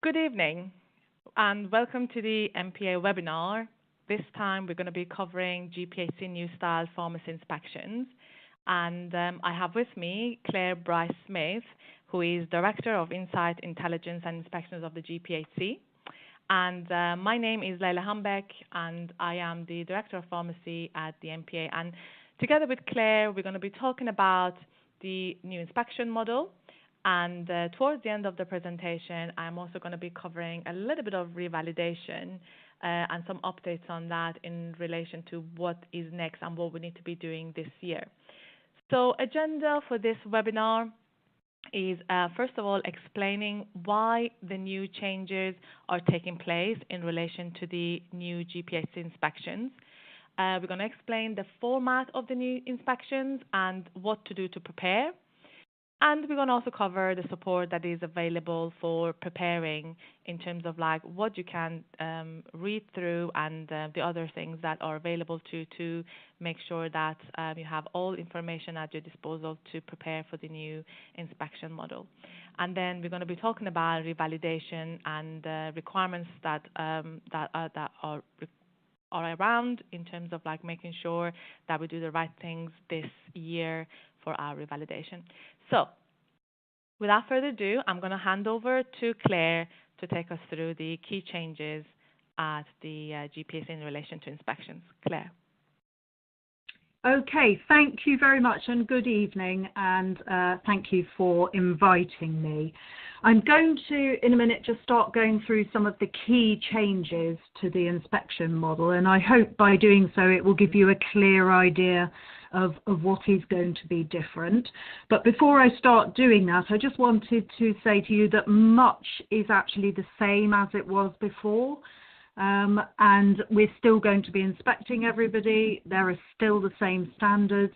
Good evening and welcome to the MPA webinar. This time we're going to be covering GPhC new style pharmacy inspections. And I have with me Claire Bryce-Smith, who is Director of Insight, Intelligence and Inspections of the GPhC. And my name is Leyla Hannbeck and I am the Director of Pharmacy at the MPA. And together with Claire, we're going to be talking about the new inspection model. And towards the end of the presentation, I'm also going to be covering a little bit of revalidation and some updates on that in relation to what is next and what we need to be doing this year. So agenda for this webinar is, first of all, explaining why the new changes are taking place in relation to the new GPhC inspections. We're going to explain the format of the new inspections and what to do to prepare. And we're going to also cover the support that is available for preparing in terms of like what you can read through and the other things that are available to make sure that you have all information at your disposal to prepare for the new inspection model. And then we're going to be talking about revalidation and requirements that are around in terms of like making sure that we do the right things this year for our revalidation. So without further ado, I'm going to hand over to Claire to take us through the key changes at the GPhC in relation to inspections. Claire. Okay, thank you very much and good evening, and thank you for inviting me. I'm going to, in a minute, just start going through some of the key changes to the inspection model, and I hope by doing so it will give you a clear idea of what is going to be different. But before I start doing that, I just wanted to say to you that much is actually the same as it was before. And we're still going to be inspecting everybody. There are still the same standards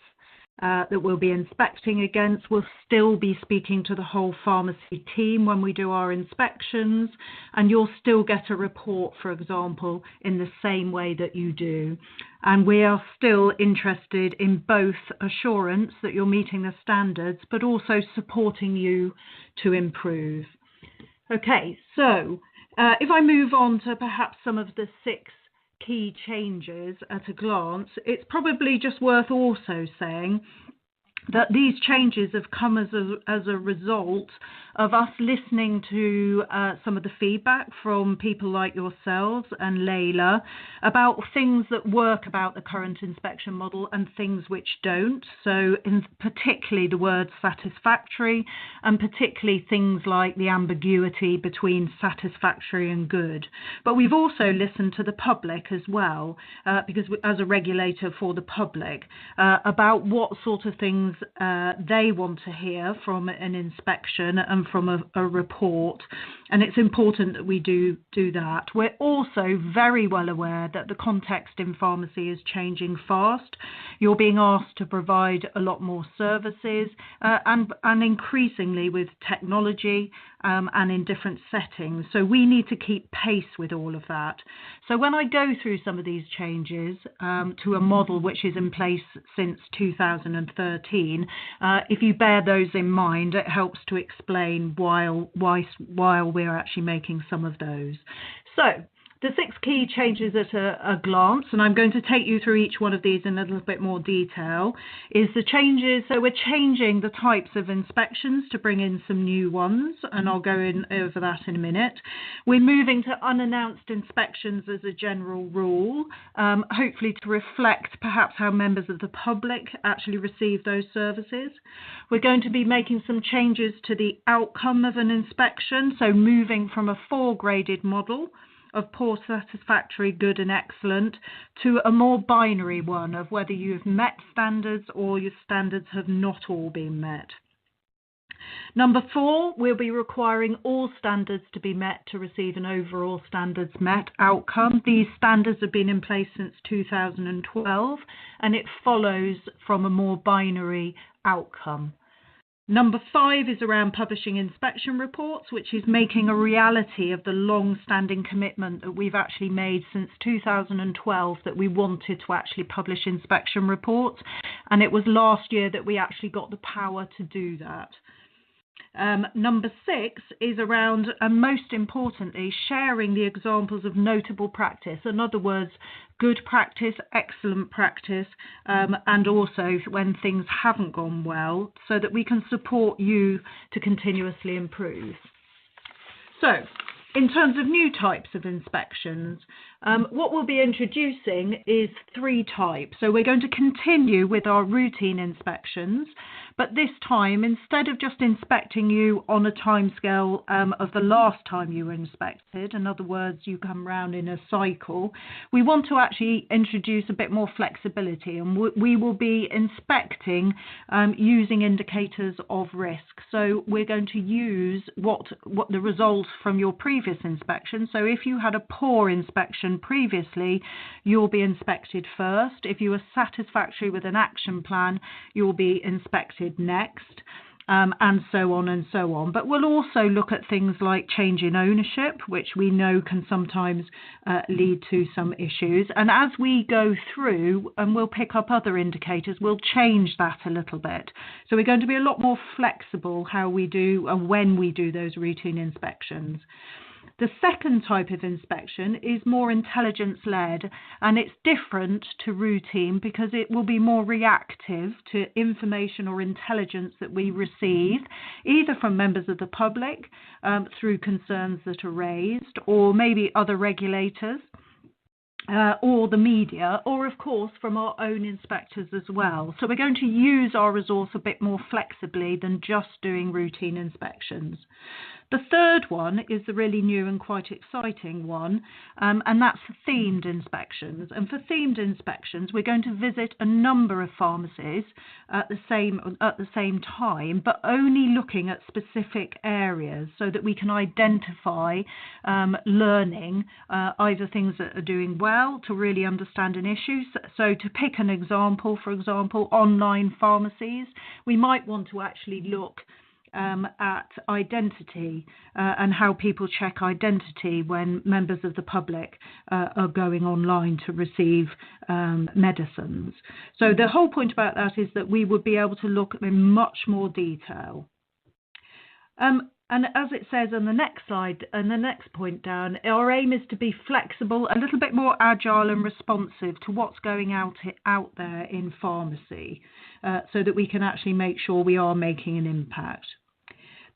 that we'll be inspecting against. We'll still be speaking to the whole pharmacy team when we do our inspections, and you'll still get a report, for example, in the same way that you do. And we are still interested in both assurance that you're meeting the standards, but also supporting you to improve. Okay, so if I move on to perhaps some of the 6 key changes at a glance, it's probably just worth also saying that these changes have come as a result of us listening to some of the feedback from people like yourselves and Leyla about things that work about the current inspection model and things which don't. So particularly the word satisfactory, and particularly things like the ambiguity between satisfactory and good. But we've also listened to the public as well, because as a regulator for the public, about what sort of things they want to hear from an inspection and from a report, and it's important that we do that. We're also very well aware that the context in pharmacy is changing fast. You're being asked to provide a lot more services and increasingly with technology and in different settings. So we need to keep pace with all of that. So when I go through some of these changes to a model which is in place since 2013, if you bear those in mind, it helps to explain while we're actually making some of those. So the 6 key changes at a glance, and I'm going to take you through each one of these in a little bit more detail, is the changes. So we're changing the types of inspections to bring in some new ones, and I'll go in over that in a minute. We're moving to unannounced inspections as a general rule, hopefully to reflect perhaps how members of the public actually receive those services. We're going to be making some changes to the outcome of an inspection, so moving from a 4-graded model of poor, satisfactory, good and excellent to a more binary one of whether you've met standards or your standards have not all been met. Number 4, we'll be requiring all standards to be met to receive an overall standards met outcome. These standards have been in place since 2012 and it follows from a more binary outcome. Number 5 is around publishing inspection reports, which is making a reality of the long-standing commitment that we've actually made since 2012 that we wanted to actually publish inspection reports. And it was last year that we actually got the power to do that. Number 6 is around, and most importantly, sharing the examples of notable practice. In other words, good practice, excellent practice, and also when things haven't gone well, so that we can support you to continuously improve. So, in terms of new types of inspections, what we'll be introducing is 3 types. So we're going to continue with our routine inspections, but this time, instead of just inspecting you on a timescale of the last time you were inspected, in other words, you come round in a cycle, we want to actually introduce a bit more flexibility, and we will be inspecting using indicators of risk. So we're going to use what the results from your previous inspection. So if you had a poor inspection previously, you'll be inspected first. If you were satisfactory with an action plan, you'll be inspected next, and so on and so on. But we'll also look at things like change in ownership, which we know can sometimes lead to some issues. And as we go through, and we'll pick up other indicators, we'll change that a little bit. So we're going to be a lot more flexible how we do and when we do those routine inspections. The second type of inspection is more intelligence-led, and it's different to routine because it will be more reactive to information or intelligence that we receive, either from members of the public through concerns that are raised, or maybe other regulators, or the media, or of course from our own inspectors as well. So we're going to use our resource a bit more flexibly than just doing routine inspections. The third one is the really new and quite exciting one, and that's themed inspections. And for themed inspections, we're going to visit a number of pharmacies at the same time, but only looking at specific areas so that we can identify learning, either things that are doing well to really understand an issue. So to pick an example, for example, online pharmacies, we might want to actually look at identity and how people check identity when members of the public are going online to receive medicines. So the whole point about that is that we would be able to look in much more detail. And as it says on the next slide, and the next point down, our aim is to be flexible, a little bit more agile and responsive to what's going out there in pharmacy, so that we can actually make sure we are making an impact.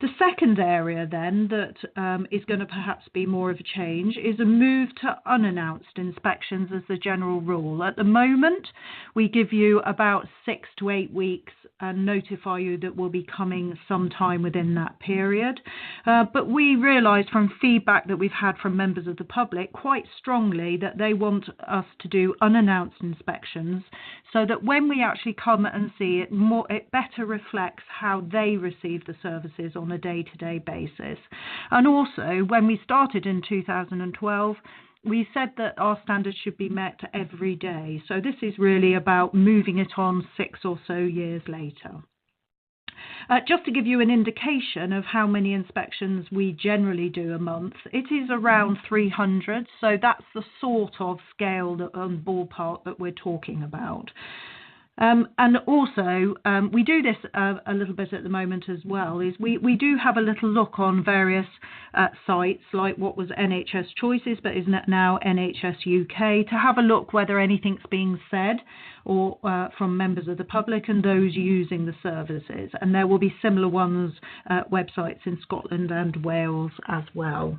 The second area then that is going to perhaps be more of a change is a move to unannounced inspections as the general rule. At the moment, we give you about 6 to 8 weeks and notify you that we'll be coming sometime within that period. But we realise from feedback that we've had from members of the public quite strongly that they want us to do unannounced inspections so that when we actually come and see it, it better reflects how they receive the services on a day-to-day basis. And also, when we started in 2012, we said that our standards should be met every day. So this is really about moving it on 6 or so years later. Just to give you an indication of how many inspections we generally do a month, it is around 300. So that's the sort of scale ballpark that we're talking about. And also, we do this a little bit at the moment as well, is we do have a little look on various sites, like what was NHS Choices, but is now NHS UK, to have a look whether anything's being said or from members of the public and those using the services. And there will be similar ones, websites in Scotland and Wales as well.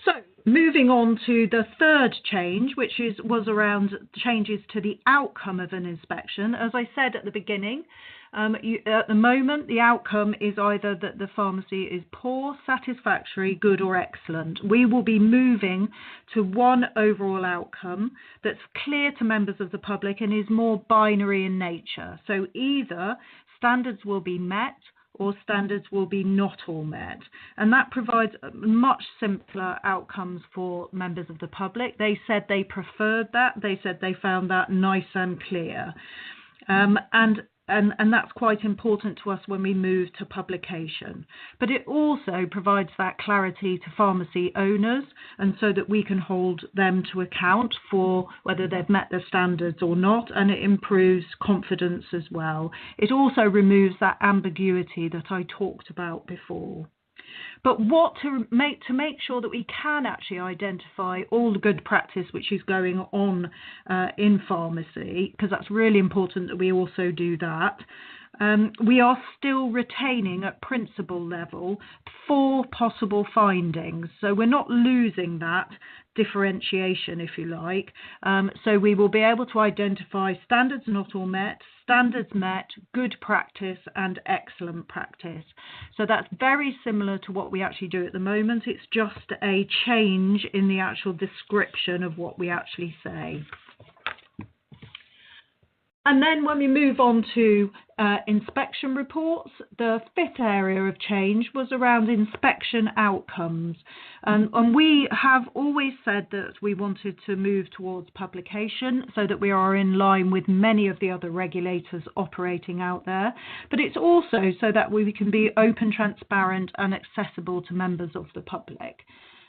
So, moving on to the third change, which was around changes to the outcome of an inspection. As I said at the beginning, at the moment, the outcome is either that the pharmacy is poor, satisfactory, good or excellent. We will be moving to one overall outcome that's clear to members of the public and is more binary in nature. So either standards will be met or standards will be not all met. And that provides much simpler outcomes for members of the public. They said they preferred that. They said they found that nice and clear. And and that's quite important to us when we move to publication. But it also provides that clarity to pharmacy owners, and so that we can hold them to account for whether they've met their standards or not, and it improves confidence as well. It also removes that ambiguity that I talked about before. But what to make sure that we can actually identify all the good practice which is going on in pharmacy, because that's really important that we also do that. We are still retaining at principle level 4 possible findings. So we're not losing that differentiation, if you like. So we will be able to identify standards not all met, standards met, good practice, and excellent practice. So that's very similar to what we actually do at the moment. It's just a change in the actual description of what we actually say. And then when we move on to inspection reports, the 5th area of change was around inspection outcomes. And we have always said that we wanted to move towards publication so that we are in line with many of the other regulators operating out there. But it's also so that we can be open, transparent, and accessible to members of the public.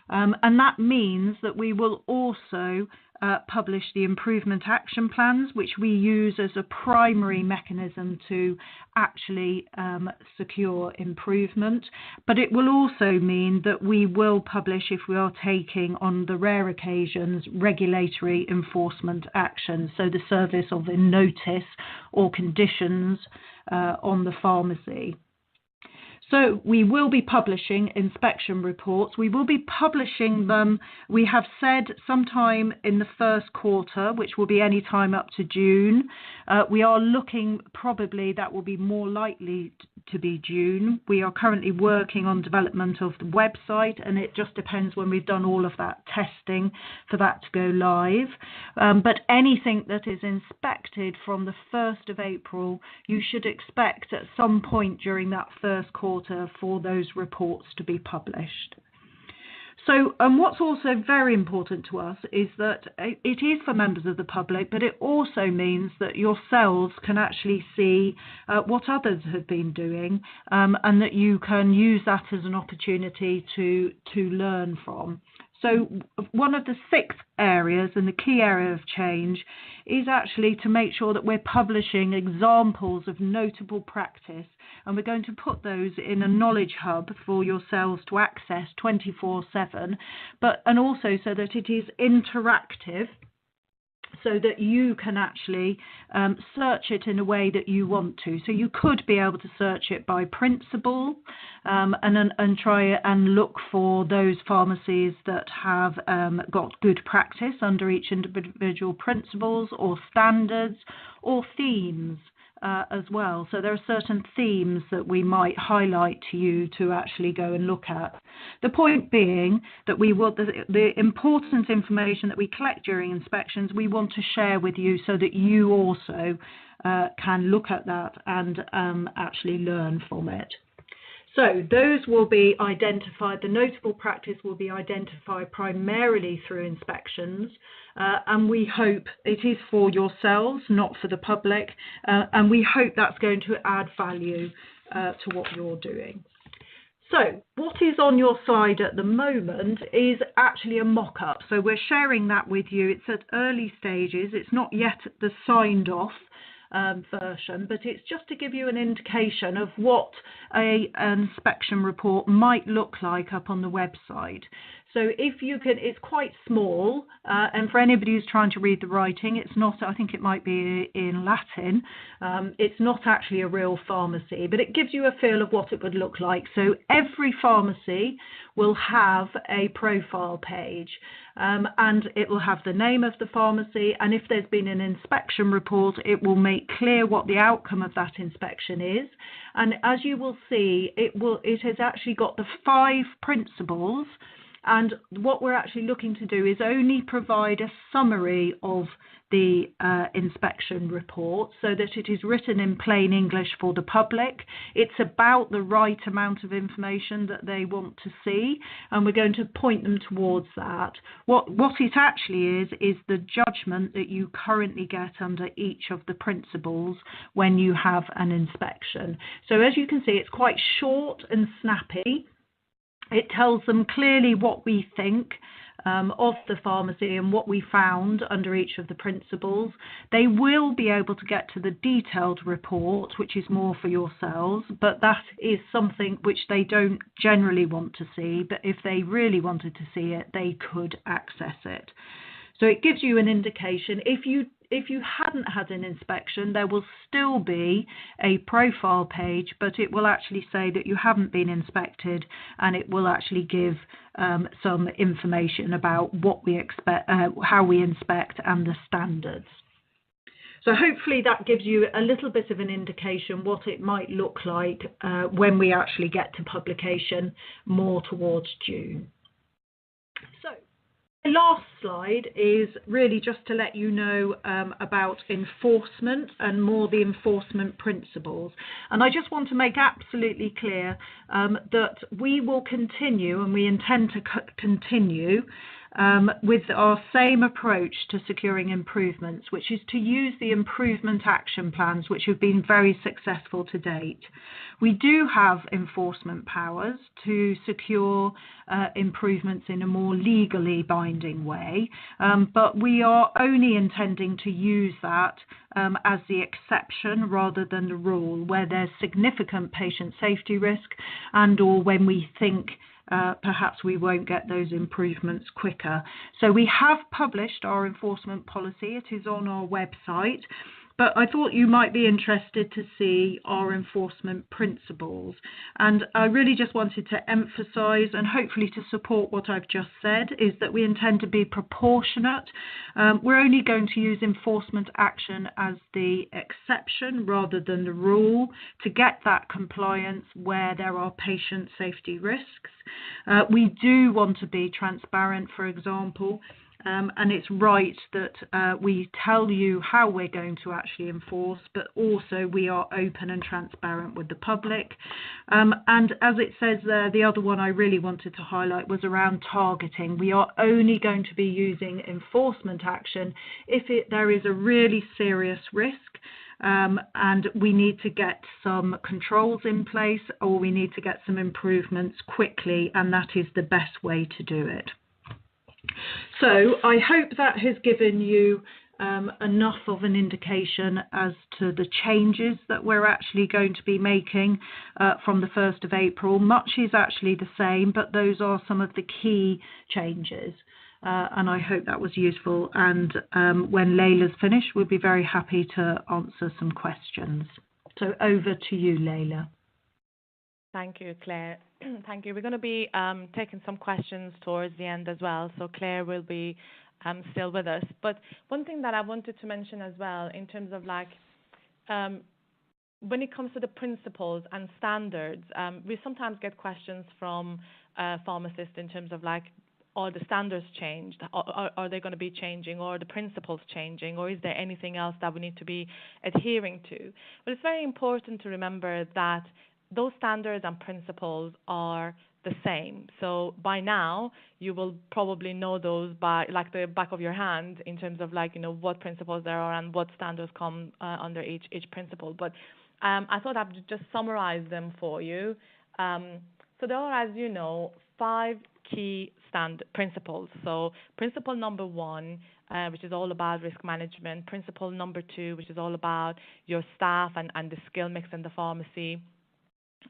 And that means that we will also publish the improvement action plans, which we use as a primary mechanism to actually secure improvement. But it will also mean that we will publish, if we are taking on the rare occasions, regulatory enforcement action, so the service of a notice or conditions on the pharmacy. So we will be publishing inspection reports. We will be publishing them, we have said, sometime in the first quarter, which will be any time up to June. We are looking, probably that will be more likely to be June. We are currently working on development of the website, and it just depends when we've done all of that testing for that to go live. But anything that is inspected from the 1st of April, you should expect at some point during that first quarter for those reports to be published. So, and what's also very important to us is that it is for members of the public, but it also means that yourselves can actually see what others have been doing, and that you can use that as an opportunity to learn from. So one of the 6 areas and the key area of change is actually to make sure that we're publishing examples of notable practice, and we're going to put those in a knowledge hub for yourselves to access 24/7, and also so that it is interactive, so that you can actually search it in a way that you want to. So you could be able to search it by principle, and try and look for those pharmacies that have got good practice under each individual principles or standards or themes as well. So there are certain themes that we might highlight to you to actually go and look at. The point being that we will, the important information that we collect during inspections, we want to share with you so that you also can look at that and actually learn from it. So those will be identified, the notable practice will be identified primarily through inspections, and we hope it is for yourselves, not for the public, and we hope that's going to add value to what you're doing. So what is on your side at the moment is actually a mock-up. So we're sharing that with you. It's at early stages. It's not yet the signed off version, but it's just to give you an indication of what an inspection report might look like up on the website. So if you can, it's quite small, and for anybody who's trying to read the writing, it's not, I think it might be in Latin, it's not actually a real pharmacy, but it gives you a feel of what it would look like. So every pharmacy will have a profile page, and it will have the name of the pharmacy, and if there's been an inspection report, it will make clear what the outcome of that inspection is. And as you will see, it has actually got the 5 principles And what we're actually looking to do is only provide a summary of the inspection report so that it is written in plain English for the public. It's about the right amount of information that they want to see, and we're going to point them towards that. What it actually is the judgment that you currently get under each of the principles when you have an inspection. So as you can see, it's quite short and snappy. It tells them clearly what we think of the pharmacy and what we found under each of the principles. They will be able to get to the detailed report, which is more for yourselves, but that is something which they don't generally want to see. But if they really wanted to see it, they could access it. So it gives you an indication. If you hadn't had an inspection, there will still be a profile page, but it will actually say that you haven't been inspected, and it will actually give some information about what we expect, how we inspect, and the standards. So hopefully that gives you a little bit of an indication what it might look like when we actually get to publication more towards June. So the last slide is really just to let you know about enforcement and more the enforcement principles. And I just want to make absolutely clear that we will continue, and we intend to continue with our same approach to securing improvements, which is to use the improvement action plans, which have been very successful to date. We do have enforcement powers to secure improvements in a more legally binding way, but we are only intending to use that as the exception rather than the rule, where there's significant patient safety risk and or when we think perhaps we won't get those improvements quicker. So we have published our enforcement policy. It is on our website. But I thought you might be interested to see our enforcement principles. And I really just wanted to emphasise, and hopefully to support what I've just said, is that we intend to be proportionate. We're only going to use enforcement action as the exception rather than the rule to get that compliance where there are patient safety risks. We do want to be transparent, for example. And it's right that we tell you how we're going to actually enforce, but also we are open and transparent with the public. And as it says there, the other one I really wanted to highlight was around targeting. We are only going to be using enforcement action if there is a really serious risk. And we need to get some controls in place, or we need to get some improvements quickly, and that is the best way to do it. So I hope that has given you enough of an indication as to the changes that we're actually going to be making from the 1st of April. Much is actually the same, but those are some of the key changes. And I hope that was useful. And when Leyla's finished, we'll be very happy to answer some questions. So over to you, Leyla. Thank you, Claire. Thank you. We're going to be taking some questions towards the end as well, so Claire will be still with us. But one thing that I wanted to mention as well, in terms of like when it comes to the principles and standards, we sometimes get questions from pharmacists in terms of like, are the standards changed? Are they going to be changing, or are the principles changing, or is there anything else that we need to be adhering to? But it's very important to remember that those standards and principles are the same. So by now, you will probably know those by like the back of your hand in terms of like, you know, what principles there are and what standards come under each principle. But I thought I'd just summarize them for you. So there are, as you know, 5 key principles. So principle number 1, which is all about risk management. Principle number 2, which is all about your staff and the skill mix in the pharmacy.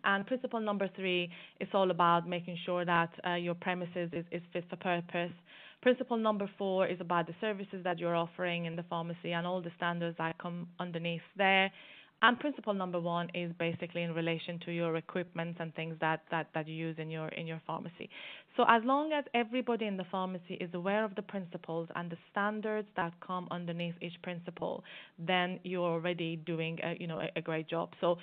And principle number 3 is all about making sure that your premises is fit for purpose. Principle number 4 is about the services that you're offering in the pharmacy and all the standards that come underneath there. And principle number 1 is basically in relation to your equipment and things that you use in your pharmacy. So as long as everybody in the pharmacy is aware of the principles and the standards that come underneath each principle, then you're already doing a great job. So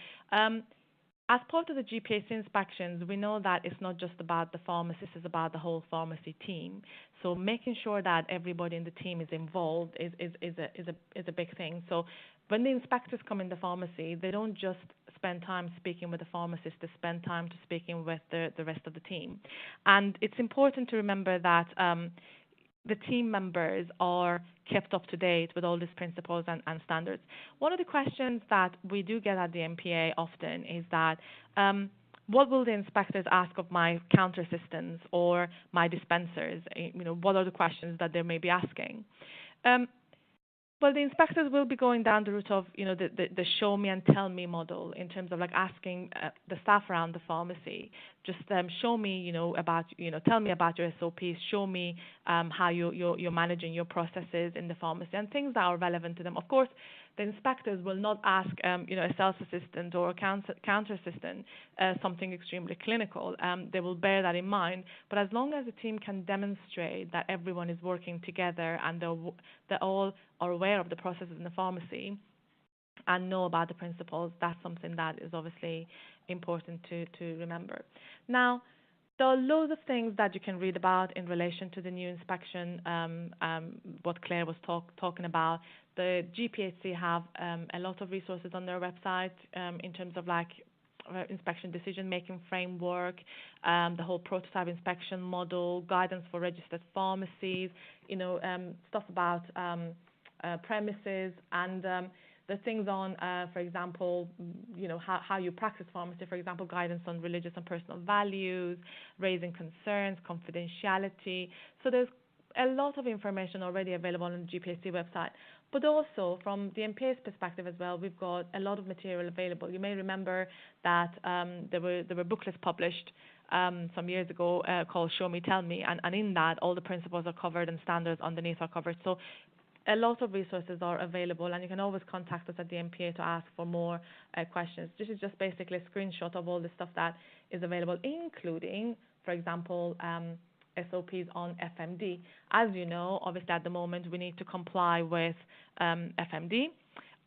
as part of the GPhC inspections, we know that it's not just about the pharmacist, it's about the whole pharmacy team. So making sure that everybody in the team is involved is a big thing. So when the inspectors come in the pharmacy, they don't just spend time speaking with the pharmacist, they spend time to speaking with the rest of the team. And it's important to remember that the team members are kept up to date with all these principles and standards. One of the questions that we do get at the MPA often is that what will the inspectors ask of my counter assistants or my dispensers? What are the questions that they may be asking? Well, the inspectors will be going down the route of, the show me and tell me model in terms of like asking the staff around the pharmacy, just show me, tell me about your SOPs, show me how you're managing your processes in the pharmacy and things that are relevant to them. Of course, the inspectors will not ask, a sales assistant or a counter assistant something extremely clinical. They will bear that in mind. But as long as the team can demonstrate that everyone is working together and they all are aware of the processes in the pharmacy and know about the principles, that's something that is obviously important to remember. Now, there are loads of things that you can read about in relation to the new inspection, what Claire was talking about. The GPhC have a lot of resources on their website in terms of like inspection decision-making framework, the whole prototype inspection model, guidance for registered pharmacies, stuff about premises and the things on, for example, how you practice pharmacy, for example, guidance on religious and personal values, raising concerns, confidentiality. So there's a lot of information already available on the GPhC website. But also, from the MPA's perspective as well, we've got a lot of material available. You may remember that there were booklets published some years ago called Show Me, Tell Me, and in that, all the principles are covered and standards underneath are covered. So a lot of resources are available, and you can always contact us at the MPA to ask for more questions. This is just basically a screenshot of all the stuff that is available, including, for example, SOPs on FMD. As you know, obviously at the moment we need to comply with FMD,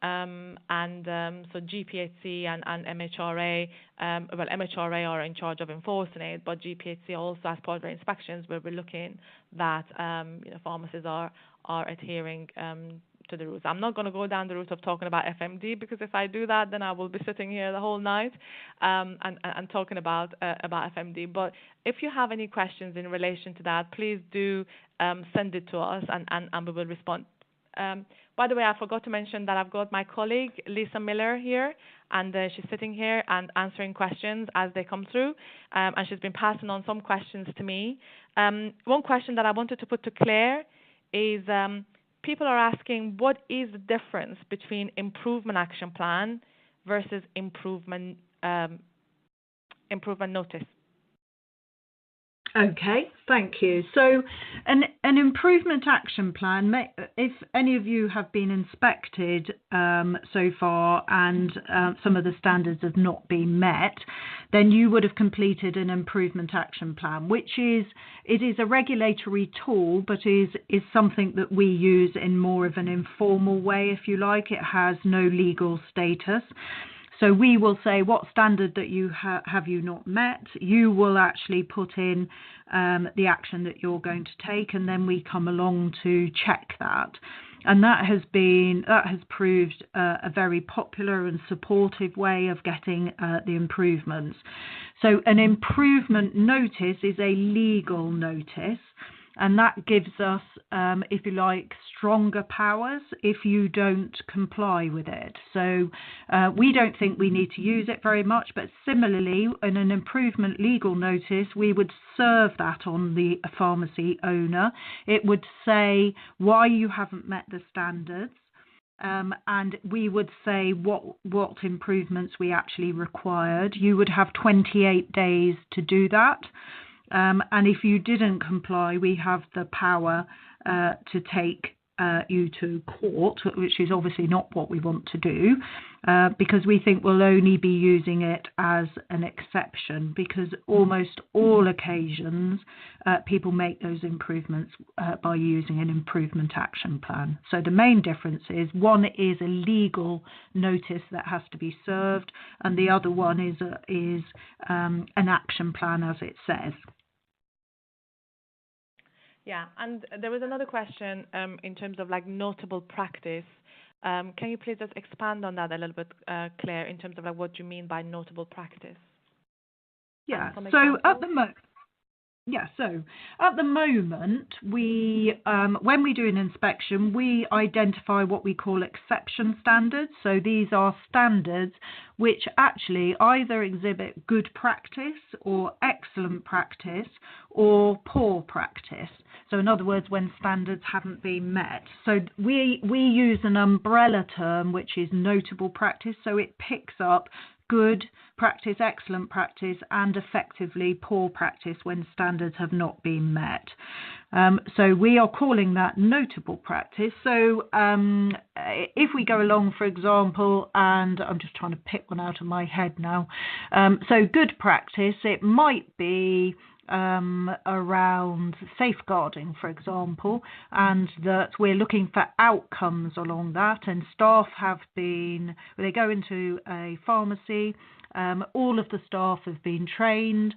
so GPhC and MHRA, MHRA are in charge of enforcing it, but GPhC also, as part of our inspections, where we're looking that pharmacies are adhering to the rules. I'm not going to go down the route of talking about FMD, because if I do that, then I will be sitting here the whole night and talking about FMD. But if you have any questions in relation to that, please do send it to us, and we will respond. By the way, I forgot to mention that I've got my colleague Lisa Miller here, and she's sitting here and answering questions as they come through, and she's been passing on some questions to me. One question that I wanted to put to Claire is people are asking, what is the difference between improvement action plan versus improvement notice? Okay, thank you. So an improvement action plan, if any of you have been inspected so far and some of the standards have not been met, then you would have completed an improvement action plan, which is a regulatory tool, but is something that we use in more of an informal way, if you like. It has no legal status. So we will say what standard that you have you not met. You will actually put in the action that you're going to take, and then we come along to check that. And that has proved a very popular and supportive way of getting the improvements. So an improvement notice is a legal notice, and that gives us, if you like, stronger powers if you don't comply with it. So we don't think we need to use it very much, but similarly, in an improvement legal notice, we would serve that on the pharmacy owner. It would say why you haven't met the standards, and we would say what improvements we actually required. You would have 28 days to do that. And if you didn't comply, we have the power to take you to court, which is obviously not what we want to do. because we think we'll only be using it as an exception, because almost all occasions people make those improvements by using an improvement action plan. So the main difference is one is a legal notice that has to be served, and the other one is an action plan as it says. Yeah, and there was another question in terms of like notable practice. Can you please just expand on that a little bit, Claire, in terms of like what you mean by notable practice? Yeah, so at the moment, we when we do an inspection, we identify what we call exception standards. So these are standards which actually either exhibit good practice or excellent practice or poor practice. So in other words, when standards haven't been met. So we use an umbrella term which is notable practice. So it picks up good practice, excellent practice, and effectively poor practice when standards have not been met. So we are calling that notable practice. So if we go along, for example, and I'm just trying to pick one out of my head now. So good practice, it might be around safeguarding, for example, and that we're looking for outcomes along that, and staff have been, they go into a pharmacy, all of the staff have been trained,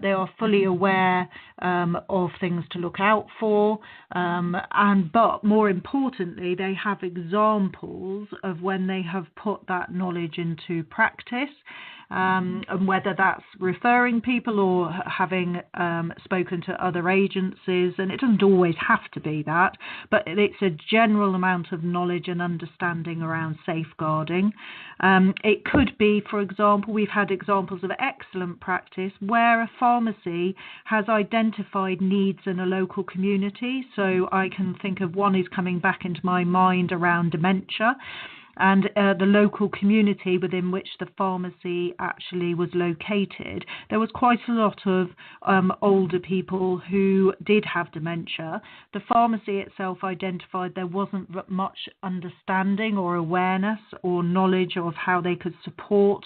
they are fully aware of things to look out for, but more importantly, they have examples of when they have put that knowledge into practice. And whether that's referring people or having spoken to other agencies, and it doesn't always have to be that, but it's a general amount of knowledge and understanding around safeguarding. It could be, for example, we've had examples of excellent practice where a pharmacy has identified needs in a local community. So I can think of one is coming back into my mind around dementia. And the local community within which the pharmacy actually was located, there was quite a lot of older people who did have dementia. The pharmacy itself identified there wasn't much understanding or awareness or knowledge of how they could support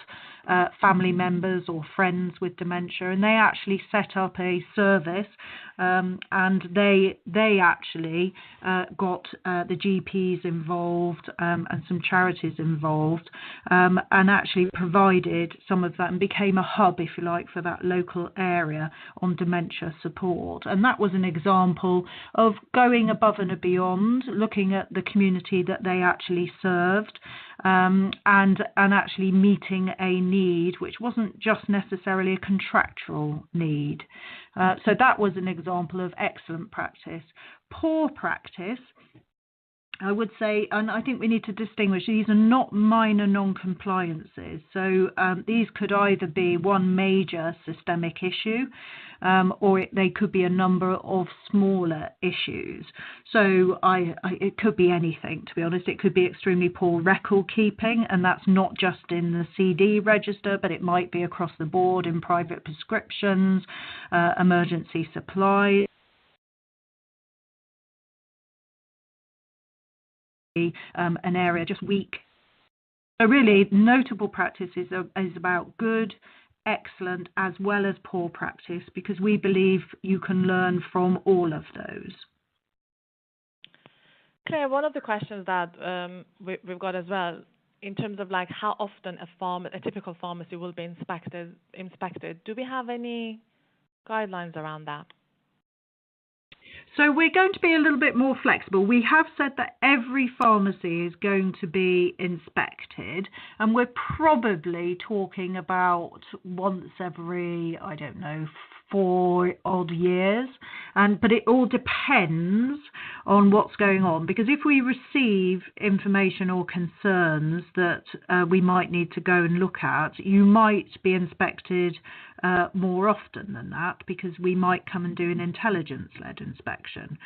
family members or friends with dementia, and they actually set up a service, and they actually got the GPs involved and some charities involved, and actually provided some of that and became a hub, if you like, for that local area on dementia support. And that was an example of going above and beyond, looking at the community that they actually served, and actually meeting a need which wasn't just necessarily a contractual need. So that was an example of excellent practice. Poor practice, I would say, and I think we need to distinguish, these are not minor non-compliances. So these could either be one major systemic issue, or they could be a number of smaller issues. So it could be anything, to be honest. It could be extremely poor record keeping, and that's not just in the CD register, but it might be across the board in private prescriptions, emergency supplies. An area just weak. So really, notable practice is about good, excellent, as well as poor practice, because we believe you can learn from all of those. Claire, one of the questions that we've got as well, in terms of like how often a typical pharmacy will be inspected, do we have any guidelines around that? So we're going to be a little bit more flexible. We have said that every pharmacy is going to be inspected, and we're probably talking about once every, 4 odd years, but it all depends on what's going on, because if we receive information or concerns that we might need to go and look at, you might be inspected more often than that, because we might come and do an intelligence-led inspection.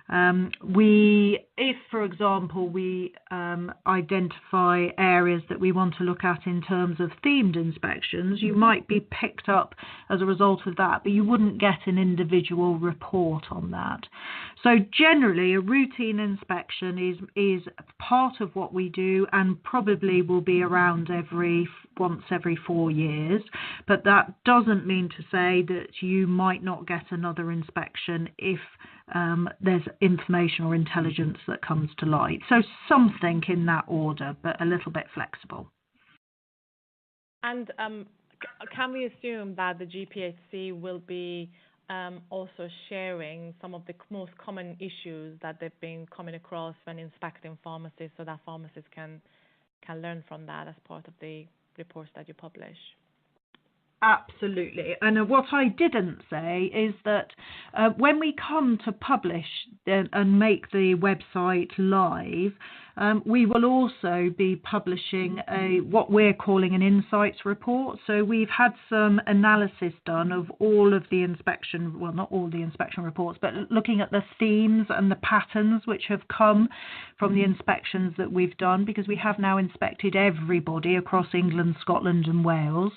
If, for example, we identify areas that we want to look at in terms of themed inspections, you might be picked up as a result of that, but you wouldn't get an individual report on that. So generally, a routine inspection is part of what we do and probably will be around once every 4 years, but that doesn't mean to say that you might not get another inspection if there's information or intelligence that comes to light. So something in that order, but a little bit flexible. And can we assume that the GPhC will be also sharing some of the most common issues that they've been coming across when inspecting pharmacies, so that pharmacists can learn from that as part of the reports that you publish? Absolutely. And what I didn't say is that when we come to publish and make the website live, we will also be publishing what we're calling an insights report. So we've had some analysis done of all of the inspection, well, not all the inspection reports, but looking at the themes and the patterns which have come from the inspections that we've done, because we have now inspected everybody across England, Scotland and Wales.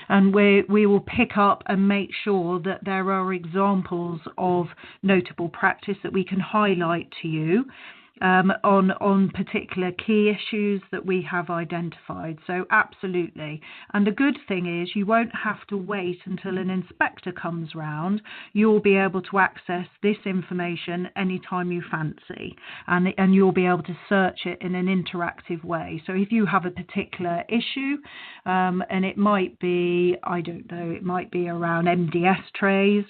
And we will pick up and make sure that there are examples of notable practice that we can highlight to you on particular key issues that we have identified. So absolutely. And the good thing is you won't have to wait until an inspector comes round. You'll be able to access this information anytime you fancy, and you'll be able to search it in an interactive way. So if you have a particular issue, and it might be, I don't know, it might be around MDS trays,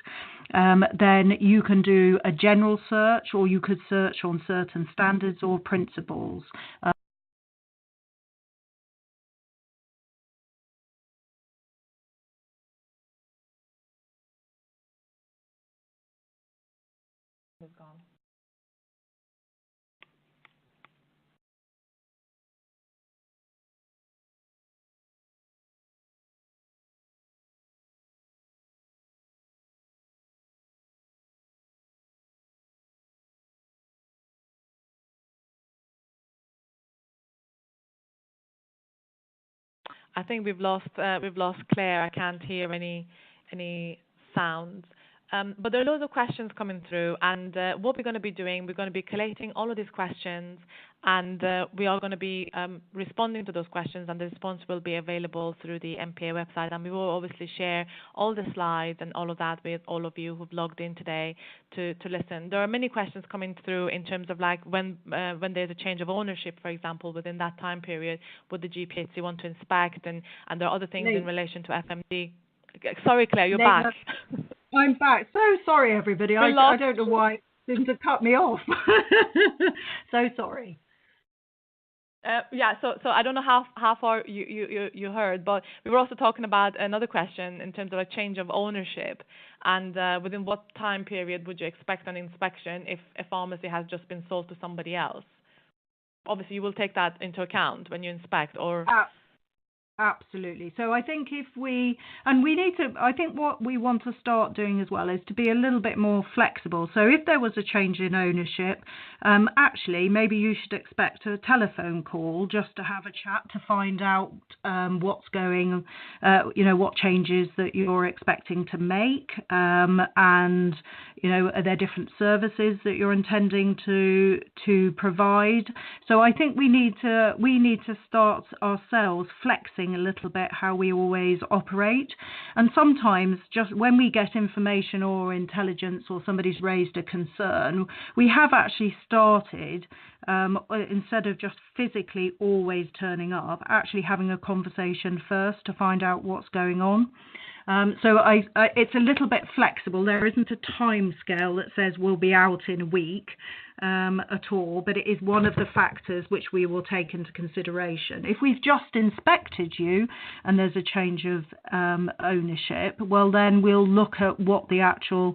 then you can do a general search, or you could search on certain standards or principles. I think we've lost Claire. I can't hear any sounds. But there are loads of questions coming through, and what we're going to be doing, we're going to be collating all of these questions, and we are going to be responding to those questions, and the response will be available through the MPA website, and we will obviously share all the slides and all of that with all of you who've logged in today to listen. There are many questions coming through in terms of like when there's a change of ownership, for example, within that time period, would the GPhC want to inspect, and there are other things in relation to FMD. Sorry, Claire, you're back. I'm back. So sorry, everybody. I don't know why it seemed to cut me off. So sorry. Yeah, so I don't know how far you heard, but we were also talking about another question in terms of a change of ownership, and within what time period would you expect an inspection if a pharmacy has just been sold to somebody else? Obviously, you will take that into account when you inspect, or... Absolutely. So I think I think what we want to start doing as well is to be a little bit more flexible. So if there was a change in ownership, actually maybe you should expect a telephone call just to have a chat to find out what's going, what changes that you're expecting to make, and are there different services that you're intending to provide. So I think we need to start ourselves flexing a little bit how we always operate, and sometimes just when we get information or intelligence or somebody's raised a concern, we have actually started instead of just physically always turning up, actually having a conversation first to find out what's going on. So it's a little bit flexible. There isn't a time scale that says we'll be out in a week at all, but it is one of the factors which we will take into consideration. If we've just inspected you and there's a change of ownership, well, then we'll look at what the actual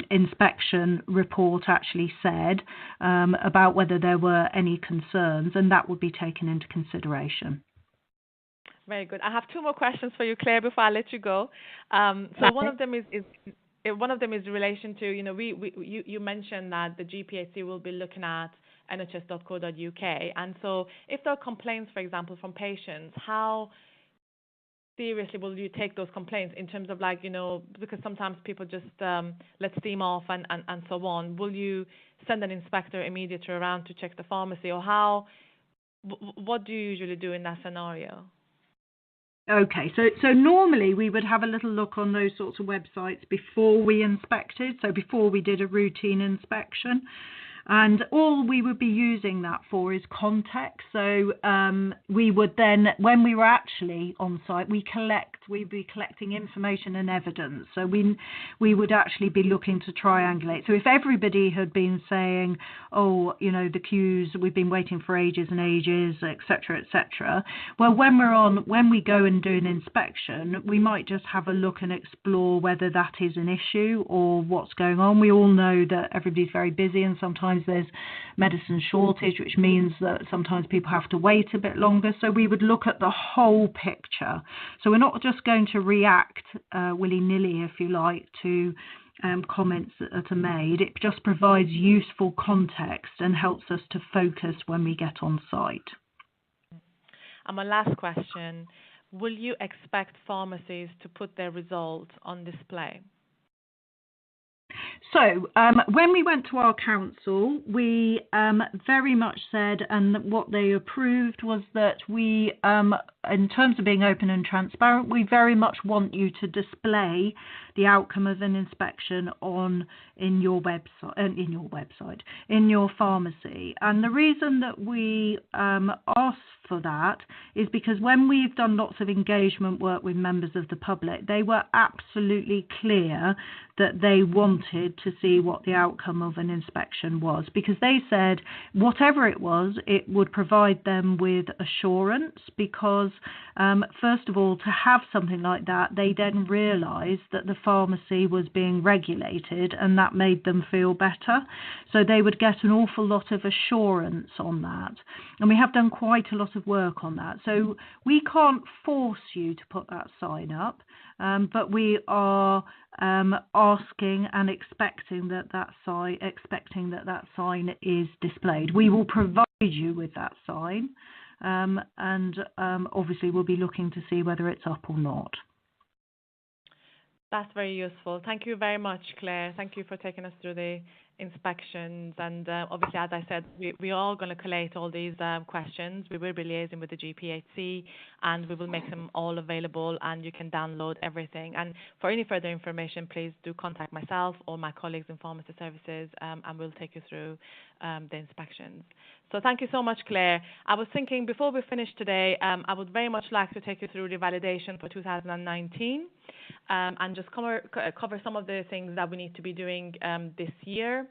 inspection report actually said about whether there were any concerns, and that would be taken into consideration. Very good. I have two more questions for you, Claire, before I let you go. So one of them is one of them is in relation to, you mentioned that the GPhC will be looking at nhs.co.uk. And so if there are complaints, for example, from patients, how seriously will you take those complaints in terms of because sometimes people just let steam off and so on. Will you send an inspector immediately around to check the pharmacy, or what do you usually do in that scenario? Okay, so normally we would have a little look on those sorts of websites before we inspected, so before we did a routine inspection. And all we would be using that for is context. So we would then, when we were actually on site, we'd be collecting information and evidence. So we would actually be looking to triangulate. So if everybody had been saying, the queues, we've been waiting for ages and ages, et cetera, well, when we go and do an inspection, we might just have a look and explore whether that is an issue or what's going on. We all know that everybody's very busy, and sometimes there's medicine shortage, which means that sometimes people have to wait a bit longer. So we would look at the whole picture. So we're not just going to react willy-nilly, if you like, to comments that are made. It just provides useful context and helps us to focus when we get on site. And my last question, will you expect pharmacies to put their results on display? So when we went to our council, we very much said, and what they approved was that we, in terms of being open and transparent, we very much want you to display the outcome of an inspection in your pharmacy. And the reason that we asked for that is because when we've done lots of engagement work with members of the public, they were absolutely clear that they wanted to see what the outcome of an inspection was, because they said whatever it was, it would provide them with assurance, because first of all, to have something like that, they then realised that the pharmacy was being regulated, and that made them feel better. So they would get an awful lot of assurance on that. And we have done quite a lot of work on that. So we can't force you to put that sign up, but we are asking and expecting that sign is displayed. We will provide you with that sign, and obviously we'll be looking to see whether it's up or not. That's very useful. Thank you very much, Claire. Thank you for taking us through the inspections. And obviously, as I said, we are all going to collate all these questions. We will be liaising with the GPhC, and we will make them all available, and you can download everything. And for any further information, please do contact myself or my colleagues in Pharmacy Services, and we'll take you through the inspections. So thank you so much, Claire. I was thinking before we finish today, I would very much like to take you through the validation for 2019 and just cover some of the things that we need to be doing this year.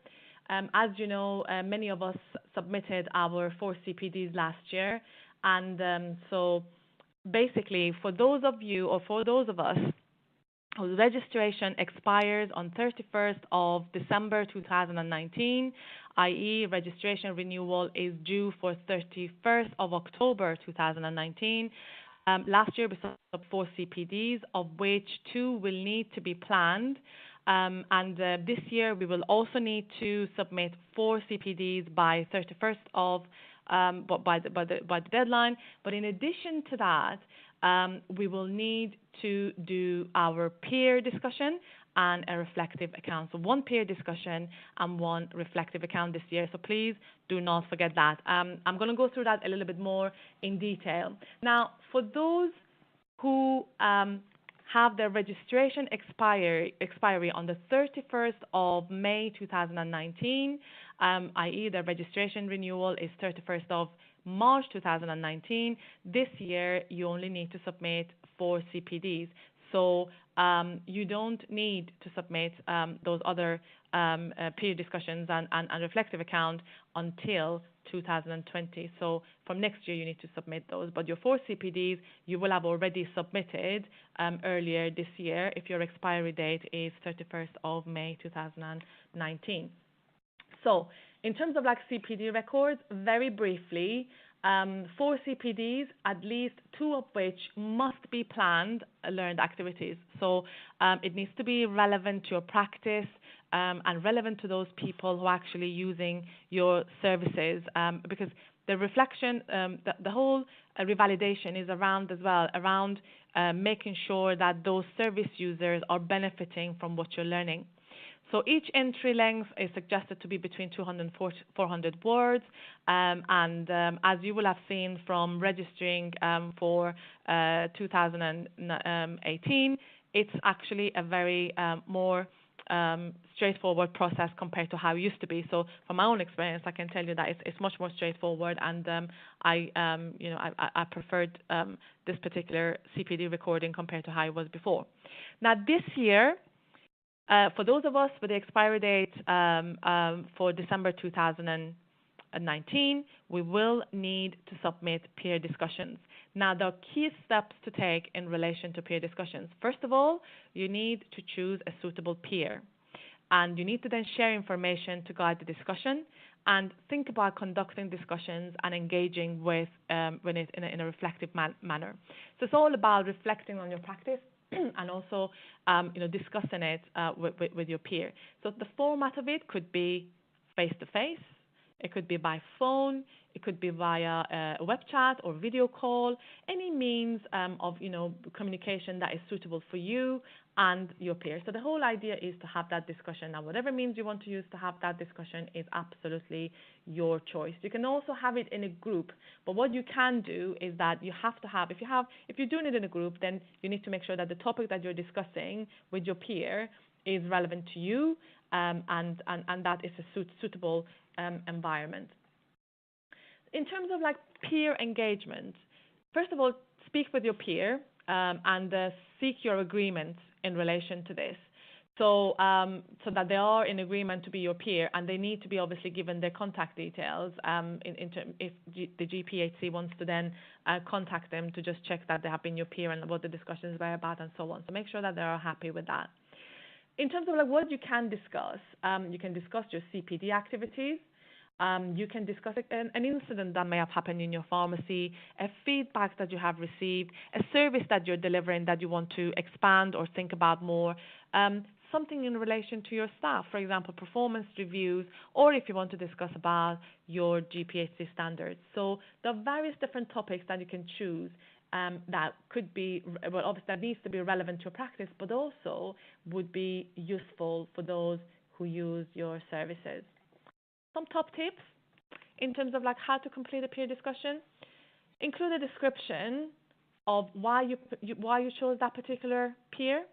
As you know, many of us submitted our 4 CPDs last year. And so basically, for those of you or for those of us whose registration expires on 31st of December 2019, i.e. registration renewal is due for 31st of October 2019. Last year we submitted 4 CPDs, of which 2 will need to be planned. And this year we will also need to submit 4 CPDs by 31st of by the deadline. But in addition to that, we will need to do our peer discussion and a reflective account. So 1 peer discussion and 1 reflective account this year. So please do not forget that. I'm going to go through that a little bit more in detail. Now, for those who have their registration expiry on the 31st of May 2019, i.e. their registration renewal is 31st of March 2019, this year you only need to submit 4 CPDs. So you don't need to submit those other peer discussions and reflective account until 2020. So from next year you need to submit those. But your 4 CPDs you will have already submitted earlier this year if your expiry date is 31st of May 2019. So in terms of like CPD records, very briefly, For CPDs, at least 2 of which must be planned learned activities. So it needs to be relevant to your practice and relevant to those people who are actually using your services, because the reflection, the whole revalidation is around as well, around making sure that those service users are benefiting from what you're learning. So each entry length is suggested to be between 200 and 400 words, and as you will have seen from registering for 2018, it's actually a very more straightforward process compared to how it used to be. So from my own experience, I can tell you that it's much more straightforward, and I preferred this particular CPD recording compared to how it was before. Now this year, for those of us with the expiry date for December 2019, we will need to submit peer discussions. Now, there are key steps to take in relation to peer discussions. First of all, you need to choose a suitable peer, and you need to then share information to guide the discussion, and think about conducting discussions and engaging with it in a reflective manner. So it's all about reflecting on your practice and also, discussing it with your peer. So the format of it could be face-to-face, it could be by phone, it could be via a web chat or video call, any means of, communication that is suitable for you and your peer. So the whole idea is to have that discussion. Now, whatever means you want to use to have that discussion is absolutely your choice. You can also have it in a group, but what you can do is that you have to have, if you're doing it in a group, then you need to make sure that the topic that you're discussing with your peer is relevant to you, and that is a suitable environment. In terms of peer engagement, first of all, speak with your peer and seek your agreement in relation to this. So that they are in agreement to be your peer, and they need to be obviously given their contact details if the GPhC wants to then contact them to just check that they have been your peer and what the discussions were about and so on. So make sure that they are happy with that. In terms of what you can discuss your CPD activities. You can discuss an incident that may have happened in your pharmacy, a feedback that you have received, a service that you're delivering that you want to expand or think about more, something in relation to your staff, for example, performance reviews, or if you want to discuss about your GPhC standards. So there are various different topics that you can choose that could be, well, obviously that needs to be relevant to your practice, but also would be useful for those who use your services. Some top tips in terms of how to complete a peer discussion: include a description of why you chose that particular peer.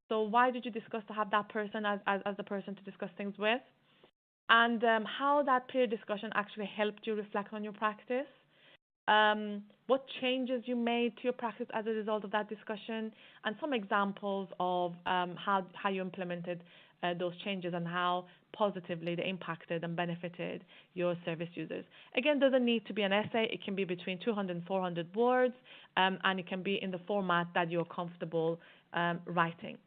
So why did you discuss to have that person as the person to discuss things with, and how that peer discussion actually helped you reflect on your practice. What changes you made to your practice as a result of that discussion, and some examples of how you implemented those changes and how positively they impacted and benefited your service users. Again, doesn't need to be an essay. It can be between 200 and 400 words, and it can be in the format that you're comfortable writing.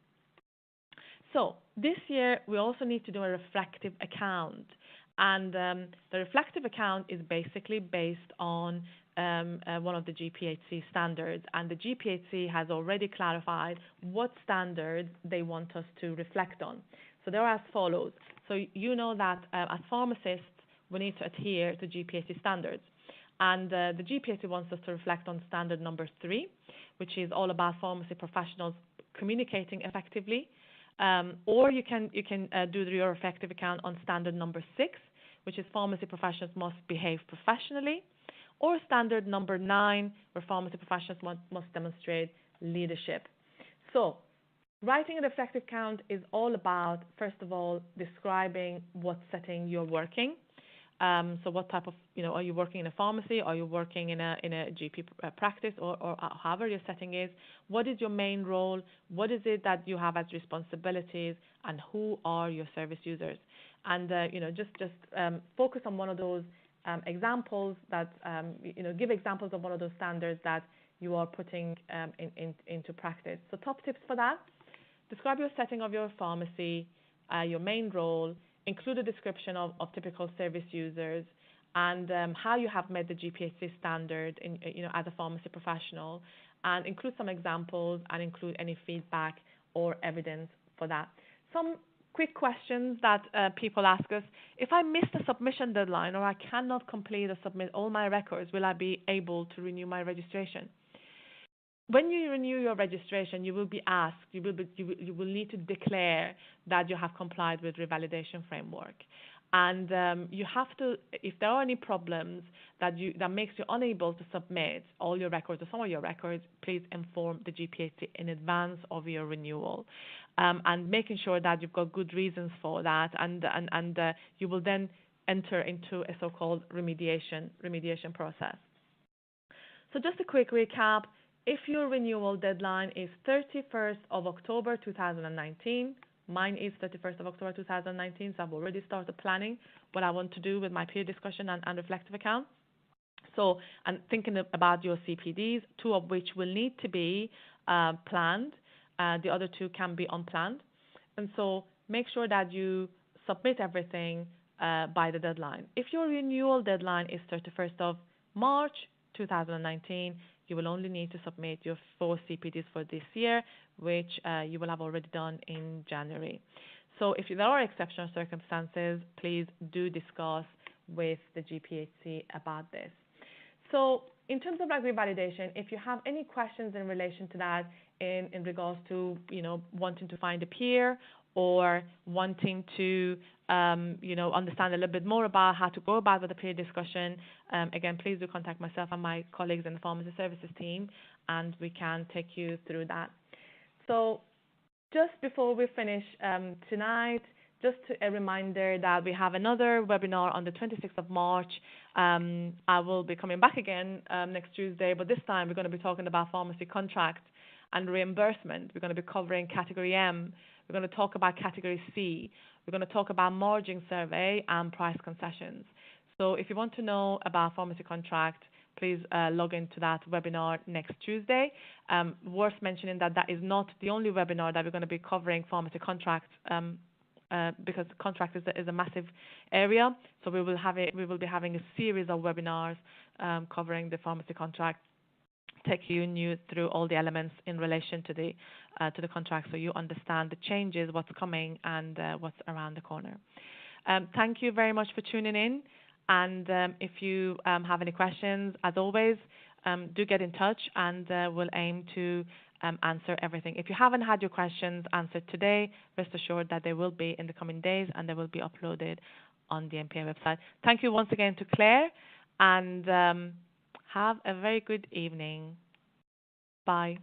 So this year, we also need to do a reflective account. And the reflective account is basically based on one of the GPhC standards, and the GPhC has already clarified what standards they want us to reflect on. So they are as follows. So you know that as pharmacists, we need to adhere to GPhC standards. And the GPhC wants us to reflect on standard number 3, which is all about pharmacy professionals communicating effectively. Or you can do your reflective account on standard number 6, which is pharmacy professionals must behave professionally. Or standard number 9, where pharmacy professionals must demonstrate leadership. So writing a reflective account is all about, first of all, describing what setting you're working. So what type of, are you working in a pharmacy? Are you working in a GP practice, or however your setting is? What is your main role? What is it that you have as responsibilities, and who are your service users? And just focus on one of those examples that give examples of one of those standards that you are putting into practice. So top tips for that: describe your setting of your pharmacy, your main role. Include a description of typical service users, and how you have met the GPhC standard in, as a pharmacy professional, and include some examples and include any feedback or evidence for that. Some quick questions that people ask us: if I miss the submission deadline or I cannot complete or submit all my records, will I be able to renew my registration? When you renew your registration, you will be asked, you will need to declare that you have complied with revalidation framework. And you have to, if there are any problems that makes you unable to submit all your records or some of your records, please inform the GPhC in advance of your renewal, and making sure that you've got good reasons for that, and you will then enter into a so-called remediation process. So just a quick recap. If your renewal deadline is 31st of October 2019, mine is 31st of October 2019, so I've already started planning what I want to do with my peer discussion and reflective account. So, and thinking about your CPDs, 2 of which will need to be planned. The other 2 can be unplanned. And so make sure that you submit everything by the deadline. If your renewal deadline is 31st of March 2019, you will only need to submit your 4 CPDs for this year, which you will have already done in January. So if there are exceptional circumstances, please do discuss with the GPhC about this. So in terms of revalidation, if you have any questions in relation to that, in regards to wanting to find a peer or wanting to understand a little bit more about how to go about with the peer discussion, again, please do contact myself and my colleagues in the pharmacy services team, and we can take you through that. So just before we finish tonight, just a reminder that we have another webinar on the 26th of March. I will be coming back again next Tuesday, but this time we're going to be talking about pharmacy contract and reimbursement. We're going to be covering Category M. We're going to talk about Category C. We're going to talk about margin survey and price concessions. So if you want to know about pharmacy contract, please log into that webinar next Tuesday. Worth mentioning that is not the only webinar that we're going to be covering pharmacy contracts, because contract is a massive area. So we will be having a series of webinars covering the pharmacy contract, taking you through all the elements in relation to the contract, so you understand the changes, what's coming, and what's around the corner. Thank you very much for tuning in. And if you have any questions, as always, do get in touch, and we'll aim to answer everything. If you haven't had your questions answered today, rest assured that they will be in the coming days, and they will be uploaded on the MPA website. Thank you once again to Claire, and have a very good evening. Bye.